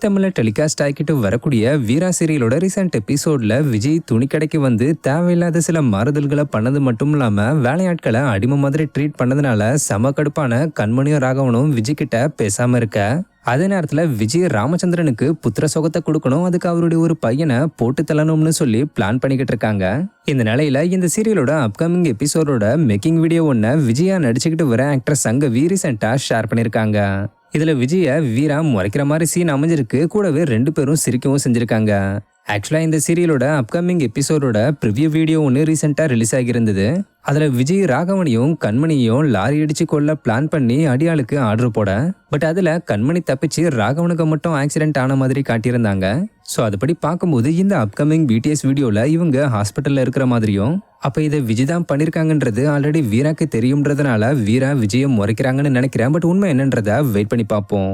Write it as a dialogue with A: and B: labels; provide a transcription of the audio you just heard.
A: தமிழ்ல டெலிகாஸ்ட் ஆகிட்டு வரக்கூடிய வீரா சீரியலோட ரீசெண்ட் எபிசோட்ல விஜய் துணிக்கடைக்கு வந்து தேவையில்லாத சில மாறுதல்களை பண்ணது மட்டும் இல்லாம வேலையாட்களை அடிமை மாதிரி ட்ரீட் பண்ணதுனால செம கடுப்பான கண்மணியும் ராகவனும் விஜய் கிட்ட பேசாம இருக்க. அதே நேரத்துல விஜய் ராமச்சந்திரனுக்கு புத்திர சொகத்தை கொடுக்கணும், அதுக்கு அவருடைய ஒரு பையனை போட்டு தள்ளணும்னு சொல்லி பிளான் பண்ணிக்கிட்டு இருக்காங்க. இந்த நிலையில இந்த சீரியலோட அப்கமிங் எபிசோடோட மேக்கிங் வீடியோ ஒன்ன விஜயா நடிச்சுக்கிட்டு வர ஆக்ட்ரஸ் சங்கவி ரீசெண்டா ஷேர் பண்ணிருக்காங்க. இதுல விஜய வீரா முறைக்கிற மாதிரி சீன் அமைஞ்சிருக்கு, கூடவே 2 பேரும் சிரிக்கவும் செஞ்சிருக்காங்க. ஆக்சுவலா இந்த சீரியலோட அப்கமிங் எபிசோடோட ப்ரிவியூ வீடியோ ஒன்று ரீசெண்டா ரிலீஸ் ஆகியிருந்தது. அதுல விஜய் ராகவனையும் கண்மணியும் லாரி அடிச்சு கொள்ள பிளான் பண்ணி அடியாளுக்கு ஆர்டர் போட, பட் அதுல கண்மணி தப்பிச்சு ராகவனுக்கு மட்டும் ஆக்சிடென்ட் ஆன மாதிரி காட்டியிருந்தாங்க. ஸோ அதுபடி பார்க்கும்போது இந்த அப்கமிங் பிடிஎஸ் வீடியோல இவங்க ஹாஸ்பிட்டல்ல இருக்கிற மாதிரியும், அப்ப இதை விஜய் தான் பண்ணிருக்காங்கன்றது ஆல்ரெடி வீராக்கு தெரியும்ன்றதுனால வீரா விஜயம் முறைக்கிறாங்கன்னு நினைக்கிறேன். பட் உண்மை என்னன்றத வெயிட் பண்ணி பார்ப்போம்.